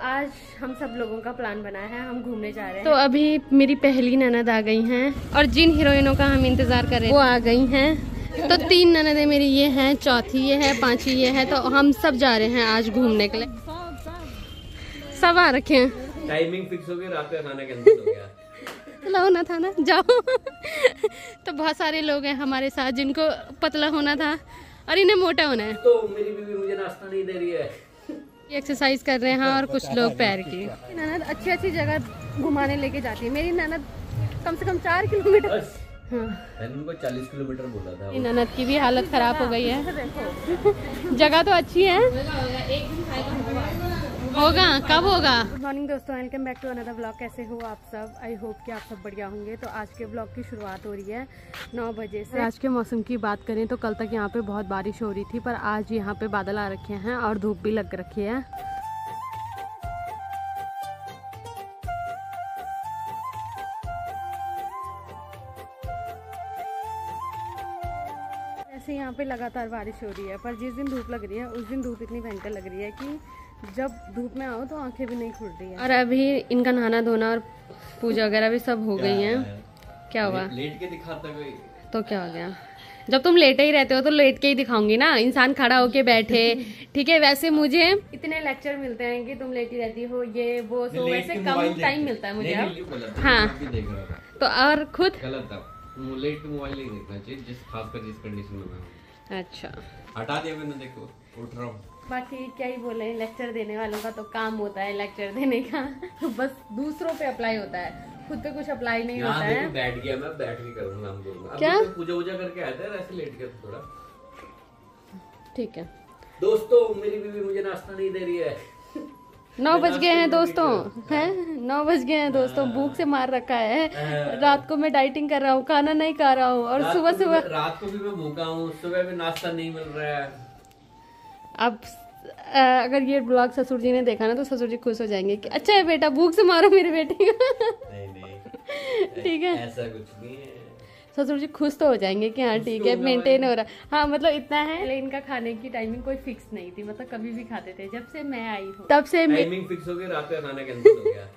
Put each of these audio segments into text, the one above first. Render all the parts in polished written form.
आज हम सब लोगों का प्लान बना है, हम घूमने जा रहे हैं। तो अभी मेरी पहली ननद आ गई हैं और जिन हीरोइनों का हम इंतजार कर रहे हैं वो आ गई हैं। तो 3 ननदें मेरी ये हैं, चौथी ये है, 5वीं ये है। तो हम सब जा रहे हैं आज घूमने के लिए। सब आ रखे हैं। टाइमिंग फिक्स हो गई, रात का खाना कैंसिल हो गया। होना था ना, जाओ। तो बहुत सारे लोग हैं हमारे साथ जिनको पतला होना था और इन्हें मोटा होना है। तो मेरी बीवी मुझे नाश्ता नहीं दे रही है। एक्सरसाइज कर रहे हैं और कुछ लोग पैर की। ननद अच्छी अच्छी जगह घुमाने लेके जाती है। मेरी ननद कम से कम 4 किलोमीटर। हाँ। मैंने उनको 40 किलोमीटर बोला था। ननद की भी हालत खराब हो गई है। जगह तो अच्छी है, होगा कब होगा। गुड मॉर्निंग दोस्तों, welcome back to another blog. कैसे हो आप सब? आई होप कि आप सब बढ़िया होंगे। तो आज के ब्लॉग की शुरुआत हो रही है 9 बजे से। आज के मौसम की बात करें तो कल तक यहाँ पे बहुत बारिश हो रही थी, पर आज यहाँ पे बादल आ रखे हैं और धूप भी लग रखी है। ऐसे यहाँ पे लगातार बारिश हो रही है, पर जिस दिन धूप लग रही है उस दिन धूप इतनी भयंकर लग रही है कि जब धूप में आओ तो आंखें भी नहीं खुल रही है। और अभी इनका नहाना धोना और पूजा वगैरह भी सब हो गई है। क्या हुआ? लेट के दिखाता कोई तो क्या हो गया? जब तुम लेटे ही रहते हो तो लेट के ही दिखाऊंगी ना। इंसान खड़ा होके बैठे, ठीक है। वैसे मुझे इतने लेक्चर मिलते हैं कि तुम लेटी रहती हो, ये वो, तो वैसे कम टाइम मिलता है मुझे अब। हाँ, तो और खुद गलत था। लेट के मोबाइल नहीं देखना चाहिए, जिस खासकर जिस कंडीशन में मैं हूं। अच्छा, हटा दिया मैंने, देखो उठ रहा हूँ। बाकी क्या ही बोले, लेक्चर देने वालों का तो काम होता है लेक्चर देने का। तो बस दूसरों पे अप्लाई होता है, खुद पे कुछ अप्लाई नहीं होता है। बैठ गया मैं, बैठ के करूंगा, हम करूंगा। क्या पूजा वूजा करके आया था, ऐसे लेट गया थोड़ा। ठीक है दोस्तों, मेरी बीवी मुझे नाश्ता नहीं दे रही है। 9 बज गए हैं दोस्तों, हैं 9 बज गए हैं दोस्तों। भूख से मार रखा है। रात को मैं डाइटिंग कर रहा हूँ, खाना नहीं खा रहा हूँ, और सुबह रात को भी मैं भूखा हूँ, सुबह भी नाश्ता नहीं मिल रहा है। अब अगर ये ब्लॉग ससुर जी ने देखा ना तो ससुर जी खुश हो जाएंगे कि अच्छा है बेटा, भूख से मारो मेरे बेटे को। नहीं ठीक है, ऐसा कुछ नहीं है। ससुर जी खुश तो हो जाएंगे कि हाँ ठीक है, मेंटेन हो रहा। हाँ मतलब इतना है, पहले इनका खाने की टाइमिंग कोई फिक्स नहीं थी, मतलब कभी भी खाते थे। जब से मैं आई हूँ तब से टाइमिंग फिक्स हो गई, रात का खाना कैंसिल हो गया।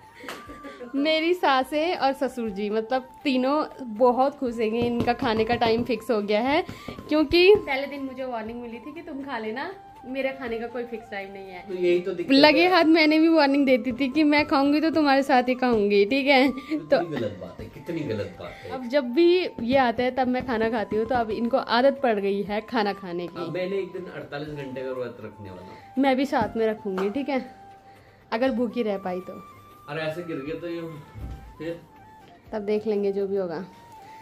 मेरी सासें और ससुर जी मतलब तीनों बहुत खुश हैं। इनका खाने का टाइम फिक्स हो गया है, क्योंकि पहले दिन मुझे वार्निंग मिली थी कि तुम खा लेना, मेरा खाने का कोई फिक्स टाइम नहीं है। तो यही तो दिक्कत लगे हाथ मैंने भी वार्निंग देती थी कि मैं खाऊंगी तो तुम्हारे साथ ही खाऊंगी, ठीक है। तो गलत बात है, कितनी गलत बात है। अब जब भी ये आते हैं तब मैं खाना खाती हूँ, तो अब इनको आदत पड़ गई है खाना खाने की। मैंने एक दिन 48 घंटे का व्रत रखने वाला हूं। मैं भी साथ में रखूंगी, ठीक है, अगर भूखी रह पाई तो। और ऐसे गिर गए तो ये फिर तब देख लेंगे जो भी होगा।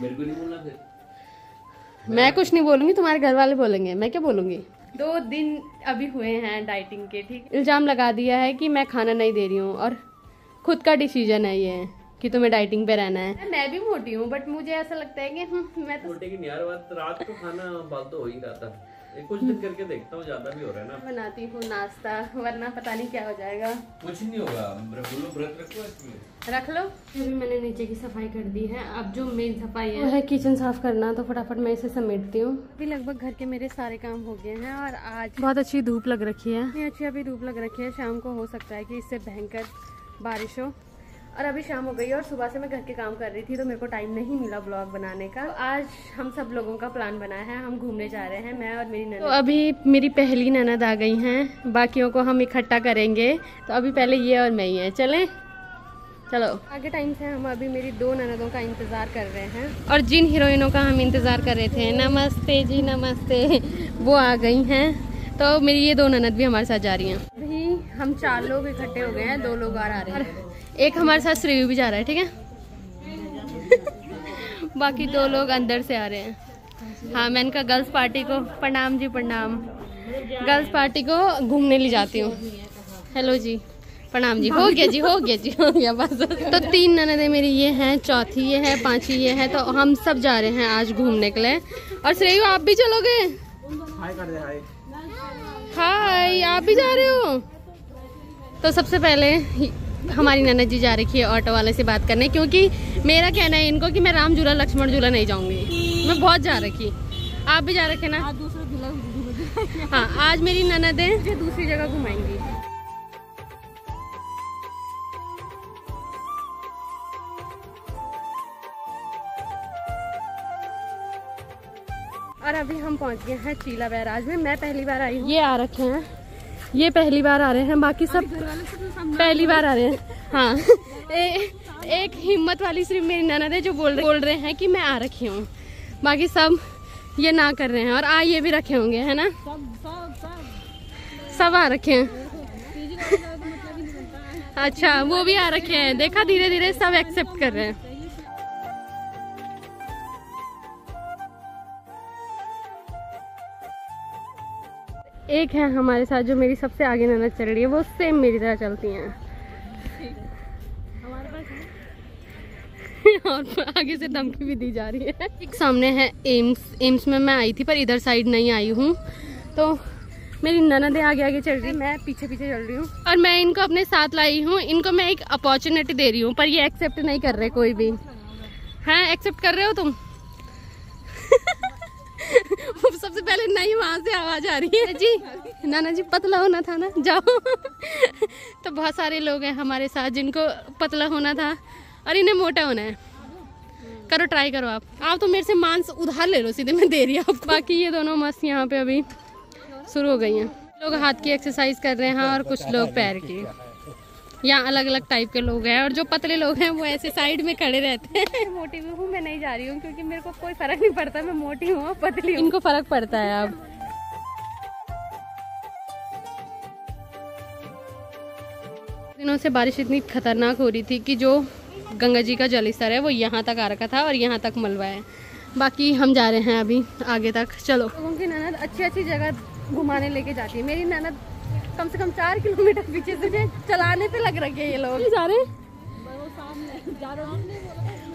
मेरे को नहीं बोलना फिर। मैं कुछ नहीं बोलूंगी, तुम्हारे घर वाले बोलेंगे, मैं क्या बोलूंगी। 2 दिन अभी हुए हैं डाइटिंग के, ठीक। इल्जाम लगा दिया है कि मैं खाना नहीं दे रही हूँ, और खुद का डिसीजन है ये कि तुम्हें डाइटिंग पे रहना है। मैं भी मोटी हूँ, बट मुझे ऐसा लगता है कि मैं तो मोटे की नहीं यार बात, रात को खाना बात तो हो ही रहा था। कुछ दिन करके देखता हूँ, ज्यादा भी हो रहा है ना। बनाती हूँ नाश्ता, वरना पता नहीं क्या हो जाएगा। कुछ नहीं होगा, व्रत रखो इसमें। रख लो। अभी मैंने नीचे की सफाई कर दी है। अब जो मेन सफाई है किचन साफ करना, तो फटाफट मैं इसे समेटती हूँ। अभी लगभग घर के मेरे सारे काम हो गए हैं, और आज बहुत अच्छी धूप लग रखी है। इतनी अच्छी अभी धूप लग रखी है, शाम को हो सकता है कि इससे भयंकर बारिश हो। और अभी शाम हो गई और सुबह से मैं घर के काम कर रही थी, तो मेरे को टाइम नहीं मिला ब्लॉग बनाने का। तो आज हम सब लोगों का प्लान बना है, हम घूमने जा रहे हैं, मैं और मेरी ननद। तो अभी मेरी पहली ननद आ गई हैं, बाकियों को हम इकट्ठा करेंगे। तो अभी पहले ये और मैं ही है, चलें? चलो। आगे टाइम से हम अभी मेरी 2 ननदों का इंतजार कर रहे हैं, और जिन हीरोइनों का हम इंतजार कर रहे थे, नमस्ते जी नमस्ते, वो आ गई हैं। तो मेरी ये 2 ननद भी हमारे साथ जा रही हैं। अभी हम 4 लोग इकट्ठे हो गए हैं, 2 लोग और आ रहे हैं, एक हमारे साथ श्रेयू भी जा रहा है, ठीक है। बाकी 2 लोग अंदर से आ रहे हैं। हाँ, मैं इनका गर्ल्स पार्टी को प्रणाम जी, प्रणाम। गर्ल्स पार्टी को घूमने ले जाती हूँ। हेलो जी, प्रणाम जी। हो गया जी, हो गया जी, हो गया बस। तो 3 ननदें मेरी ये हैं, चौथी ये है, 5वीं ये है। तो हम सब जा रहे हैं आज घूमने के लिए। और श्रेयू आप भी चलोगे? हाय कर दे, हाय। हाय, आप भी जा रहे हो? तो सबसे पहले हमारी ननद जी जा रखी है ऑटो वाले से बात करने, क्योंकि मेरा कहना है इनको कि मैं राम झूला लक्ष्मण झूला नहीं जाऊंगी। मैं बहुत जा रखी, आप भी जा रखे ना? हाँ, आज मेरी ननदें दूसरी जगह घुमाएंगी। और अभी हम पहुंच गए हैं चीला बैराज में। मैं पहली बार आई हूँ, ये आ रखे हैं, ये पहली बार आ रहे हैं, बाकी सब पहली बार आ रहे हैं। हाँ एक हिम्मत वाली सिर्फ मेरी ननद है जो बोल रहे हैं कि मैं आ रखी हूँ, बाकी सब ये ना कर रहे हैं। और आ ये भी रखे होंगे, है ना, सब आ रखे हैं। अच्छा वो भी आ रखे हैं, देखा धीरे धीरे सब एक्सेप्ट कर रहे हैं। एक है हमारे साथ जो मेरी सबसे आगे ननद चल रही है, वो सेम मेरी तरह चलती हैं। और आगे से धमकी भी दी जा रही है। एक सामने है एम्स में मैं आई थी पर इधर साइड नहीं आई हूँ, तो मेरी ननदें आगे आगे चल रही है, मैं पीछे पीछे चल रही हूँ। और मैं इनको अपने साथ लाई हूँ, इनको मैं एक अपॉर्चुनिटी दे रही हूँ, पर ये एक्सेप्ट नहीं कर रहे कोई भी। हाँ एक्सेप्ट कर रहे हो तुम? सबसे पहले नहीं, वहाँ से आवाज आ रही है जी, नाना जी पतला होना था ना, जाओ। तो बहुत सारे लोग हैं हमारे साथ जिनको पतला होना था और इन्हें मोटा होना है। करो ट्राई करो आप तो मेरे से मांस उधार ले लो सीधे, मैं दे रही हूँ आपको। बाकी ये दोनों मस्त यहाँ पे अभी शुरू हो गई हैं। लोग हाथ की एक्सरसाइज कर रहे हैं और कुछ लोग पैर की। यहाँ अलग अलग टाइप के लोग हैं और जो पतले लोग हैं वो ऐसे साइड में खड़े रहते हैं। मोटी भी हूँ, मैं नहीं जा रही हूँ क्योंकि मेरे को कोई फर्क नहीं पड़ता, मैं मोटी हूँ पतली हूँ, इनको फर्क पड़ता है। अब दिनों से बारिश इतनी खतरनाक हो रही थी कि जो गंगा जी का जलस्तर है वो यहाँ तक आ रखा था और यहाँ तक मलबा है। बाकी हम जा रहे हैं अभी आगे तक। चलो, लोगों की ननद अच्छी अच्छी जगह घुमाने लेके जाती है, मेरी ननद कम से कम 4 किलोमीटर पीछे से चलाने पे लग रखे हैं। ये लोग जा रहे हैं,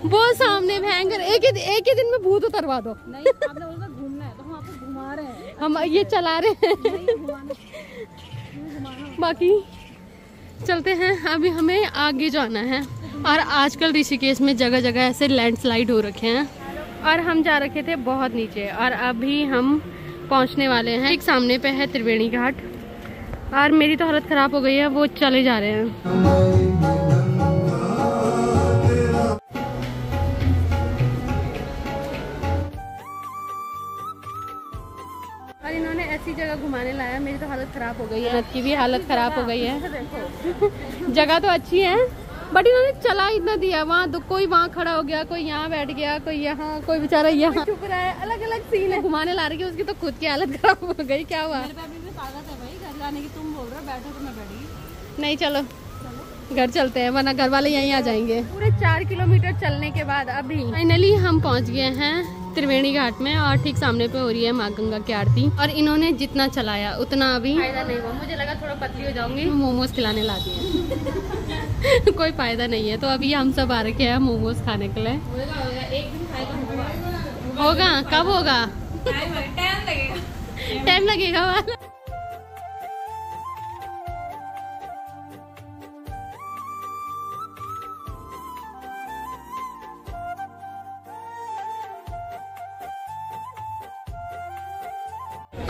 वो सामने भयंकर। एक ही दिन में भूत उतरवा दो। नहीं आपने बोला घूमना है तो हम आपको घुमा रहे हैं, हम ये चला रहे हैं। बाकी चलते हैं, अभी हमें आगे जाना है। और आजकल ऋषिकेश में जगह जगह ऐसे लैंडस्लाइड हो रखे हैं और हम जा रखे थे बहुत नीचे और अभी हम पहुंचने वाले हैं। एक सामने पे है त्रिवेणी घाट और मेरी तो हालत खराब हो गई है, वो चले जा रहे हैं। और इन्होंने ऐसी जगह घुमाने लाया, मेरी तो हालत खराब हो गई है, नद की भी हालत खराब हो गई है। जगह तो अच्छी है बट इन्होंने चला इतना दिया, वहाँ तो कोई वहाँ खड़ा हो गया, कोई यहाँ बैठ गया, कोई यहाँ, कोई बेचारा यहाँ चुप रहा है। अलग अलग सीन है। घुमाने ला रही है, उसकी तो खुद की हालत खराब हो गई। क्या हुआ? मेरे पे अभी भी ताकत है भाई, घर जाने की। तुम बोल रहे हो बैठो तो मैं बैठी नहीं। चलो घर चलते हैं वरना घर वाले यहीं आ जाएंगे। पूरे 4 किलोमीटर चलने के बाद अभी फाइनली हम पहुंच गए हैं त्रिवेणी घाट में और ठीक सामने पे हो रही है माँ गंगा की आरती। और इन्होंने जितना चलाया उतना अभी फायदा नहीं हुआ। मुझे लगा थोड़ा पतली हो जाऊंगी, मोमोज खिलाने ला दिए। कोई फायदा नहीं है। तो अभी हम सब आ रखे हैं मोमोज खाने के लिए। एक दिन फायदा होगा। कब होगा? टाइम लगेगा।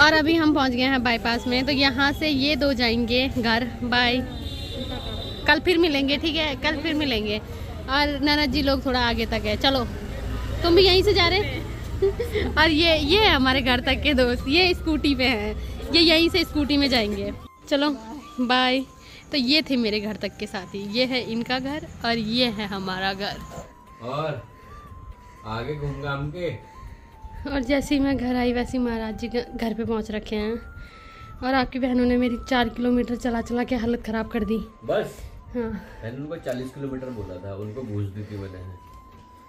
और अभी हम पहुंच गए हैं बाईपास में, तो यहाँ से ये 2 जाएंगे घर। बाय, कल फिर मिलेंगे, ठीक है? कल फिर मिलेंगे। और ननद जी लोग थोड़ा आगे तक है। चलो तुम भी यहीं से जा रहे? और ये हमारे घर तक के दोस्त, ये स्कूटी पे हैं, ये यहीं से स्कूटी में जाएंगे। चलो बाय। तो ये थे मेरे घर तक के साथी, ये है इनका घर और ये है हमारा घर। और आगे घूम घाम के और जैसे ही मैं घर आई वैसे ही महाराज जी घर पे पहुंच रखे हैं। और आपकी बहनों ने मेरी 4 किलोमीटर चला चला के हालत खराब कर दी। बस हाँ, मैंने उनको 40 किलोमीटर बोला था, उनको घूस दी थी मैंने।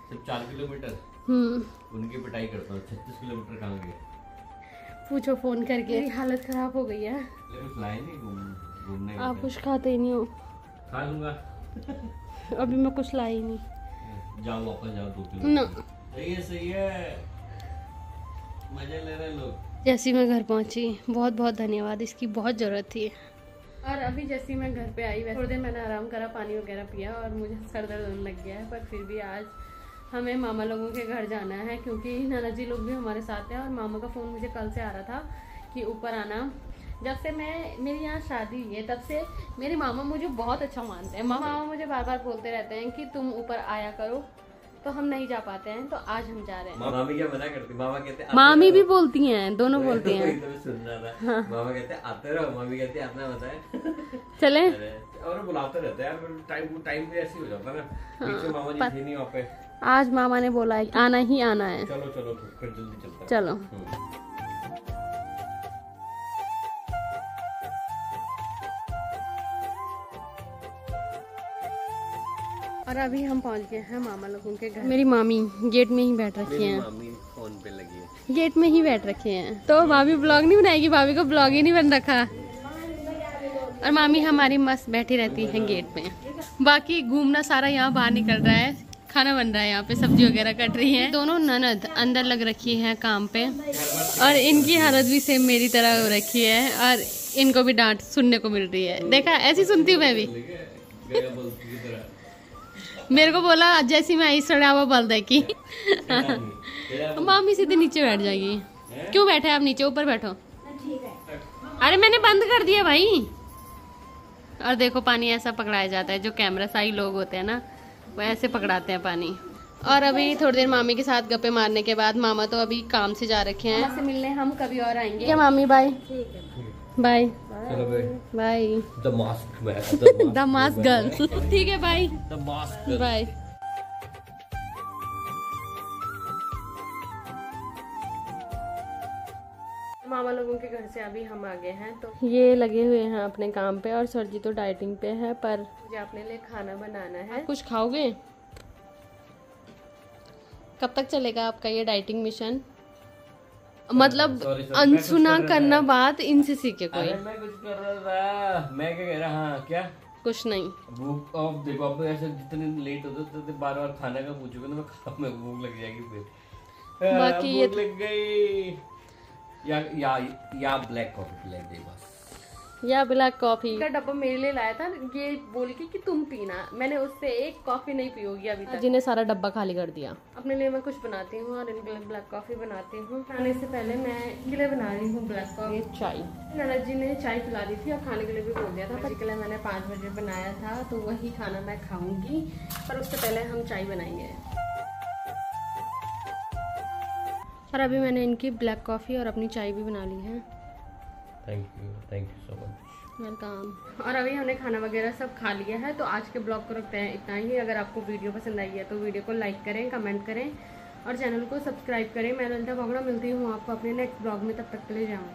सिर्फ 4 किलोमीटर उनकी पिटाई करता हूँ। 36 किलोमीटर कहाँ गए पूछो फोन करके। मेरी हालत खराब हो गई है। कुछ लाए नहीं घूमने? आप कुछ खाते ही नहीं हो। खा लूंगा। अभी मैं कुछ लाई नहीं। जाओ वापस जाओ 2 किलोमीटर ना। सही है, मजे ले रहे लोग। जैसे मैं घर पहुंची, बहुत बहुत धन्यवाद, इसकी बहुत ज़रूरत थी। और अभी जैसे ही मैं घर पे आई वैसे थोड़ी देर मैंने आराम करा, पानी वगैरह पिया और मुझे सर दर्द होने लग गया है। पर फिर भी आज हमें मामा लोगों के घर जाना है क्योंकि नाना जी लोग भी हमारे साथ हैं। और मामा का फ़ोन मुझे कल से आ रहा था कि ऊपर आना। जब से मेरी यहाँ शादी हुई है तब से मेरे मामा मुझे बहुत अच्छा मानते हैं। मामा मुझे बार बार बोलते रहते हैं कि तुम ऊपर आया करो, तो हम नहीं जा पाते हैं, तो आज हम जा रहे हैं। मामी क्या मना करती, मामा कहते हैं मामी भी बोलती हैं, दोनों बोलती हैं। तो सुन रहा था। हाँ। मामा कहते हैं आते रहो, मामी कहती है आतना मत है। चले और बुलाते रहते हैं यार, टाइम भी ऐसे हो जाता है ना। पीछे मामा जी थे नहीं वहाँ पे। आज मामा ने बोला है आना ही आना है। चलो चलो फिर जल्दी चलते हैं। चलो। और अभी हम पहुंच गए हैं मामा लोगों के घर। मेरी मामी गेट में ही बैठ रखी हैं। मामी फोन पे लगी है, गेट में ही बैठ रखे हैं। तो भाभी ब्लॉग नहीं बनाएगी, भाभी को ब्लॉग ही नहीं बन रखा। और मामी हमारी मस्त बैठी रहती है गेट में। बाकी घूमना सारा यहाँ बाहर निकल रहा है, खाना बन रहा है, यहाँ पे सब्जी वगैरह कट रही है। दोनों ननद अंदर लग रखी है काम पे, और इनकी हालत भी सेम मेरी तरह हो रखी है, और इनको भी डांट सुनने को मिल रही है। देखा, ऐसी सुनती हूँ मैं भी। मेरे को बोला जैसी मैं आई सड़ा हुआ बल दे की। मामी सीधे नीचे बैठ जाएगी। क्यों बैठे आप नीचे, ऊपर बैठो। अरे मैंने बंद कर दिया भाई। और देखो पानी ऐसा पकड़ाया जाता है, जो कैमरा साई लोग होते हैं ना, वो ऐसे पकड़ाते हैं पानी। और अभी थोड़ी देर मामी के साथ गप्पे मारने के बाद मामा तो अभी काम से जा रखे हैं। मामा से मिलने हम कभी और आएंगे। क्या मामी, bye bye bye. The mask man, the mask girl. ठीक है बाय, द मास्क बाय। मामा लोगों के घर से अभी हम आ गए हैं, तो ये लगे हुए हैं अपने काम पे, और सर जी तो डाइटिंग पे है, पर मुझे अपने लिए खाना बनाना है। कुछ खाओगे? कब तक चलेगा आपका ये डाइटिंग मिशन? मतलब अनसुना करना बात इनसे सीखे कोई। मैं कुछ कर रहा था, मैं क्या कह रहा। हाँ क्या, कुछ नहीं। भूख, अब देखो अब ऐसे जितने लेट होते तो बार बार खाने का पूछोगे ना, मैं भूख लग जाएगी फिर। बाकी ये लग गई। या ब्लैक कॉफी पिला दे बस, या ब्लैक कॉफी का डब्बा मेरे लिए लाया था, ये बोल के कि तुम पीना। मैंने उससे एक कॉफी नहीं पी होगी अभी तक। जिन्हें सारा डब्बा खाली कर दिया। अपने लिए मैं कुछ बनाती हूँ और इनके लिए ब्लैक कॉफी बनाती हूँ। खाने से पहले मैं इनके लिए बना रही हूँ ब्लैक कॉफी, चाय। ननद जी ने चाय पिला दी थी और खाने के लिए भी बोल दिया था, पर के लिए मैंने 5 बजे बनाया था, तो वही खाना मैं खाऊंगी, पर उससे पहले हम चाय बनाएंगे। और अभी मैंने इनकी ब्लैक कॉफ़ी और अपनी चाय भी बना ली है। Thank you so much. Welcome. और अभी हमने खाना वगैरह सब खा लिया है, तो आज के ब्लॉग को रखते हैं इतना ही। अगर आपको वीडियो पसंद आई है तो वीडियो को लाइक करें, कमेंट करें और चैनल को सब्सक्राइब करें। मैं ललिता भगड़ा मिलती हूँ आपको अपने नेक्स्ट ब्लॉग में, तब तक के लिए जाऊँ।